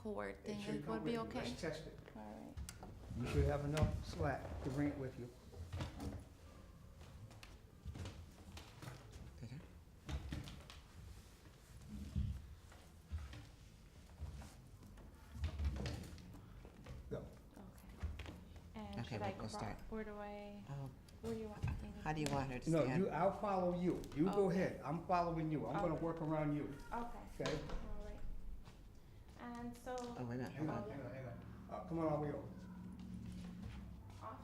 cord It thing, should it come would with be you. okay? Let's test it. All right. You should have enough slack to bring it with you. Bigger? Go. Okay. And Okay, should I we'll start. where do I, Oh, where do you want me to? how do you want her to No, stand? I'll follow you. You go Okay. ahead. I'm following you. I'm gonna Okay. work around you, Okay, okay? all right. And so. Oh, wait a minute. Hang on, Oh, yeah. hang on. Come on, all the way over. Off.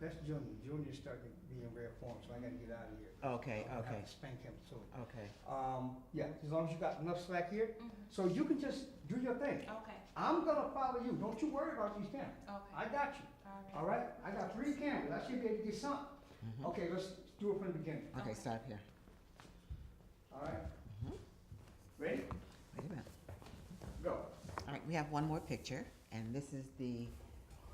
That's Junior. Junior's starting to be in rare form, so I gotta get out of here. Okay, I'm gonna okay, have to spank him soon. okay. Yeah, as long as you got enough slack here, Mhm. so you can just do your thing. Okay, I'm gonna follow you. Don't you worry about these cameras. okay, I got you, all all right? I got 3 cameras. I should be able to get something. Mhm. Okay, let's do it from the beginning, Okay, Okay. start here. all right? Mhm. Ready? Wait a minute. Go. All right, we have one more picture, and this is the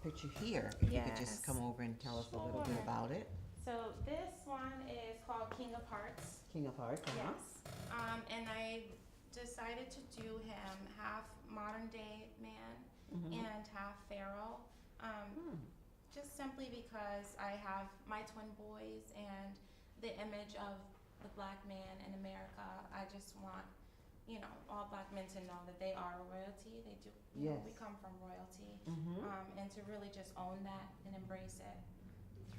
picture here. If you could just Yes. come over and tell us a little bit Sure. about it. So this one is called King of Hearts. King of Hearts, Yes. And I decided to do him half modern day man Mhm. and half pharaoh. Hmm. Just simply because I have my twin boys and the image of the black man in America. I just want, all black men to know that they are royalty. They do, we Yes. come from royalty. Mhm. And to really just own that and embrace it.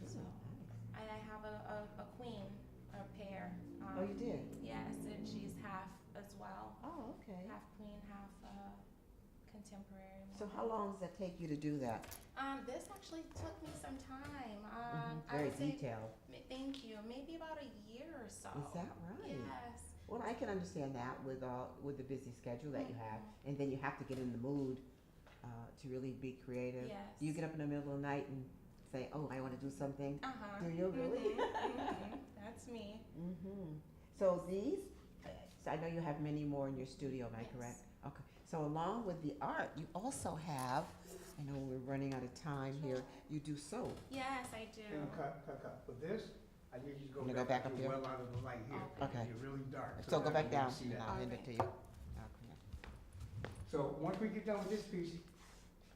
It's really nice. And I have a queen, a pair. Oh, you did? Yes, and she's half as well. Oh, okay. Half queen, half contemporary. So how long does that take you to do that? This actually took me some time. Mhm. I Very would say, detailed. thank you, maybe about a year or so. Is that right? Yes. Well, I can understand that with the busy schedule that you have, Mhm. and then you have to get in the mood to really be creative. Yes. Do you get up in the middle of the night and say, "Oh, I want to do something"? Uh-huh. Do you really? That's me. Mm-hmm. So these, so I know you have many more in your studio, am I Yes. correct? Okay. So along with the art, you also have, I know we're running out of time here, you do soap. Yes, I do. Cut. For this, I need you to Wanna go go back. back up You're here? well out of the light here. Okay. You're really dark. So go I back don't wanna down, see and that. I'll hand it to you. Okay. So once we get done with this piece,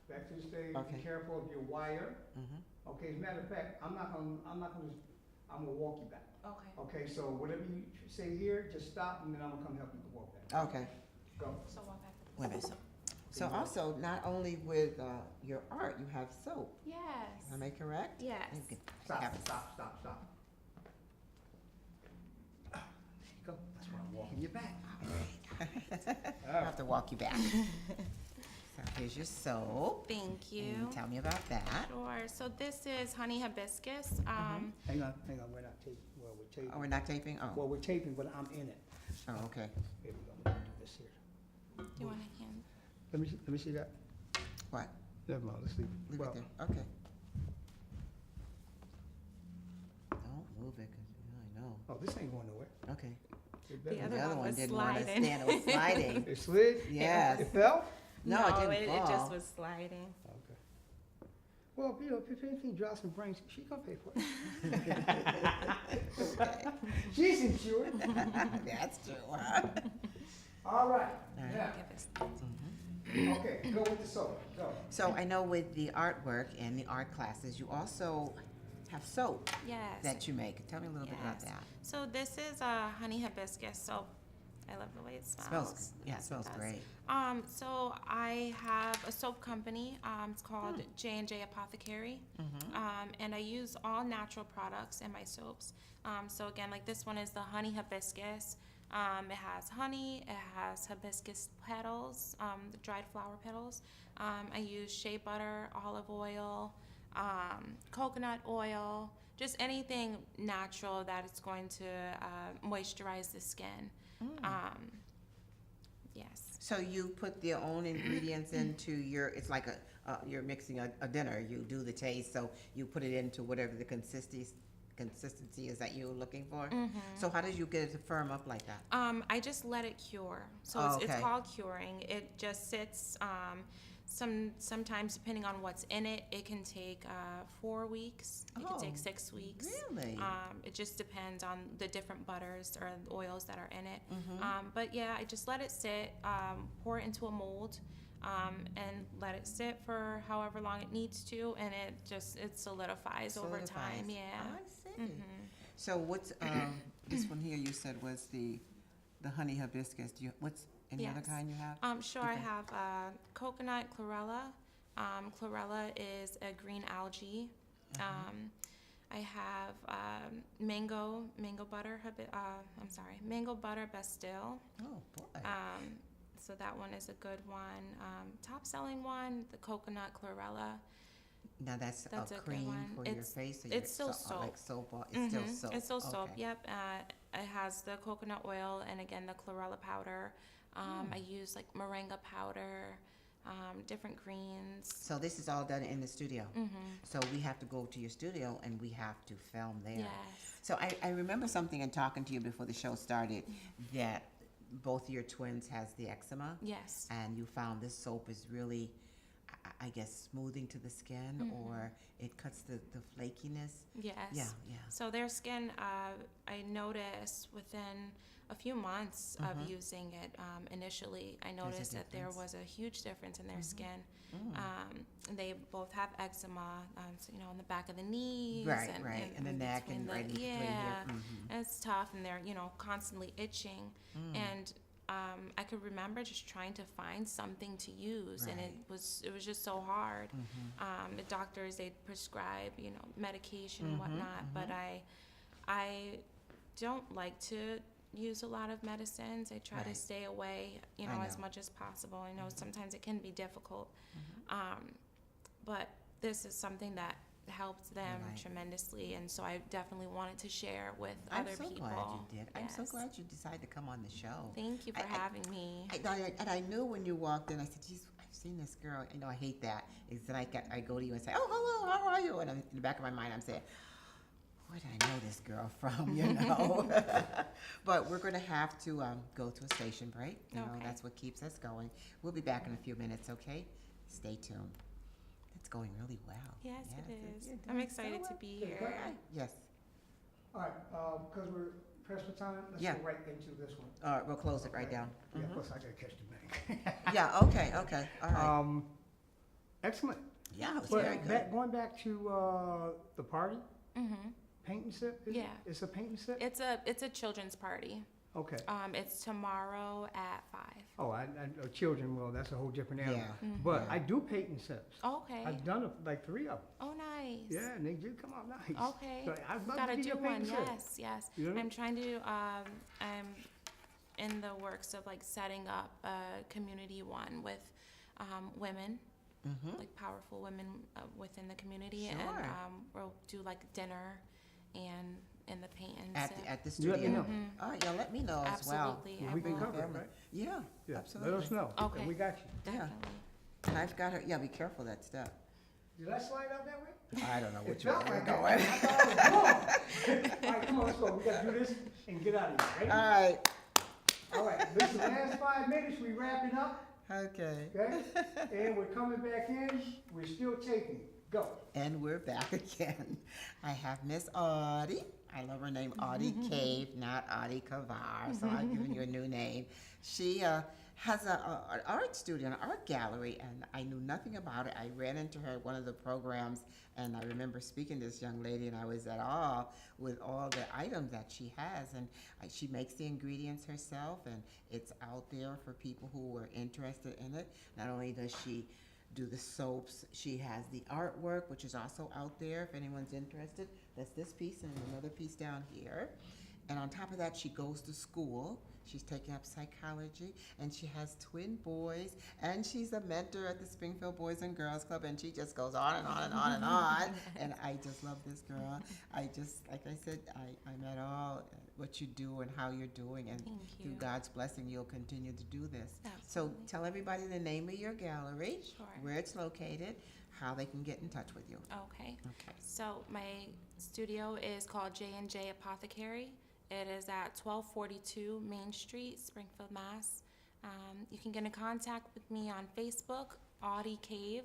back to the stage, Okay. be careful of your wire. Mm-hmm. Okay, as a matter of fact, I'm gonna walk you back. Okay. Okay, so whatever you say here, just stop and then I'm gonna come help you to walk back. Okay. Go. So what back? Wait a minute. So also, not only with your art, you have soap. Yes. Am I correct? Yes. You can Stop, have it. stop. There you go. That's why I'm walking you back. I have to walk you back. So here's your soap. Thank you. And tell me about that. Sure. So this is honey hibiscus. Hang on, we're not taping, well, we're taping. Oh, we're not taping? Oh, Well, we're taping, but I'm in it. oh, okay. Here we go, I'm gonna do this here. Do you want a hand? Let me see that. What? Never mind, let's leave it. Leave Well, it there. Okay. Don't move it, 'cause I know. Oh, this ain't going nowhere. Okay. It better The not. other The other one one was didn't want to sliding. stand. It was sliding. It slid? Yes. It fell? No, it didn't fall. It just was sliding. Okay. Well, if anything drops and brains, she gonna pay for it. Okay. She's insured. That's true, huh? All right, right. now, Give us- okay, go with the soap, go. So I know with the artwork and the art classes, you also have soap Yes. that you make. Tell me a little bit about Yes. that. So this is a honey hibiscus soap. I love the way it smells. Yeah, it Yes, smells does. great. So I have a soap company. It's called J&J Apothecary. And I use all natural products in my soaps. So again, like this one is the honey hibiscus. It has honey, it has hibiscus petals, the dried flower petals. I use shea butter, olive oil, coconut oil, just anything natural that is going to moisturize the skin. Yes. So you put your own ingredients into your, it's like you're mixing a dinner. You do the taste, so you put it into whatever the consistency is that you're looking for. So how did you get it to firm up like that? I just let it cure. So Oh, it's okay. called curing. It just sits. Sometimes depending on what's in it, it can take 4 weeks. It can Oh, take 6 weeks. Really? It just depends on the different butters or the oils that are in it. Mm-hmm. But yeah, I just let it sit. Pour it into a mold. and let it sit for however long it needs to, and it solidifies over time. Solidifies. Yeah. I see. So what's, this one here you said was the honey hibiscus. What's any other Yes. kind you have? Sure, I Okay. have coconut chlorella. Chlorella is a green algae. I have mango butter. Mango butter bastille. Oh, boy. So that one is a good one. Top selling one, the coconut chlorella. Now that's a good cream one. for your It's- face? Or it's your still Like soap. soap? It's still soap? It's still soap. Okay. Yep. It has the coconut oil and again the chlorella powder. I use like moringa powder, different greens. So this is all done in the studio? So we have to go to your studio and we have to film there? Yes. So I remember something in talking to you before the show started, that both your twins has the eczema? Yes. And you found this soap is really, I guess, smoothing to the skin, or it cuts the flakiness? Yes. Yeah. So their skin, I noticed within a few months of using it. Initially, I noticed that there difference. was a huge difference in their skin. They both have eczema, so, in the back of the knees, Right, and, right. And the neck between and right in between here. yeah, and it's tough, and they're constantly itching, and I could remember just trying to find something to use, and it was just so hard. The doctors, they'd prescribe medication and whatnot, but I don't like to use a lot of medicines. I try to Right. stay away, I as know. much as possible. I know sometimes it can be difficult, but this is something that helped them Right. tremendously, and so I definitely wanted to share with I'm other so people. glad you did. I'm so Yes. glad you decided to come on the show. Thank you for having me. And I knew when you walked in, I said, geez, I've seen this girl. I hate that. It's like I go to you and say, oh, hello, how are you? And in the back of my mind, I'm saying, where did I know this girl from, But we're going to have to go to a station break. Okay. That's what keeps us going. We'll be back in a few minutes, okay? Stay tuned. It's going really well. Yes, it is. you're I'm doing excited so to well. be Yeah, here. go ahead. Yes. All right, because we're pressed for time, let's Yeah. go right into this one. All right, we'll close it right down. Yeah, plus I gotta catch the bank. Yeah, okay, all right. Excellent. Yeah, it was But very good. going back to the party, Mm-hmm. paint and sip? is it? Yeah. It's a paint and sip? It's a children's party. Okay. It's tomorrow at 5. Oh, I know children, well, that's a whole different animal. Yeah. But Yeah. I do paint and sips. Okay. I've done like 3 of them. Oh, nice. Yeah, and they do come out nice. Okay. So I'd love Gotta to be do a paint one. and sip. Yes. You know? I'm trying to. I'm in the works of like setting up a community one with women, like powerful women within the community, and Sure. we'll do like dinner and in the paint and At sip. the, at the You studio. let me know. All right, y'all let me know as well. Absolutely, Well, I we can will. cover it, Family. right? Yeah, Yeah, absolutely. let us know. Okay. And we got you. Definitely. And I've got her, yeah, be careful of that step. Did I slide out that way? I don't know It which way felt we're like going. that. I thought I was wrong. All right, come on, let's go. We gotta do this and get out of here. All Ready? right, All right, this is the last 5 minutes. We wrapping up, okay. okay? And we're coming back in. We're still taping. Go. And we're back again. I have Miss Audie. I love her name, Audie Cave, not Audie Kavar, so I've given you a new name. She has an art studio, an art gallery, and I knew nothing about it. I ran into her at one of the programs, and I remember speaking to this young lady, and I was at awe with all the items that she has. And she makes the ingredients herself, and it's out there for people who are interested in it. Not only does she do the soaps, she has the artwork, which is also out there if anyone's interested. That's this piece and another piece down here. And on top of that, she goes to school. She's taking up psychology, and she has twin boys, and she's a mentor at the Springfield Boys and Girls Club, and she just goes on and on and on and on. And I just love this girl. I just, like I said, I'm at all what you do and how you're doing, and Thank through you. God's blessing, you'll continue to do this. So Absolutely. tell everybody the name of your gallery, Sure. where it's located, how they can get in touch with you. Okay. Okay. So my studio is called J&J Apothecary. It is at 1242 Main Street, Springfield, Mass. You can get in contact with me on Facebook, Audie Cave,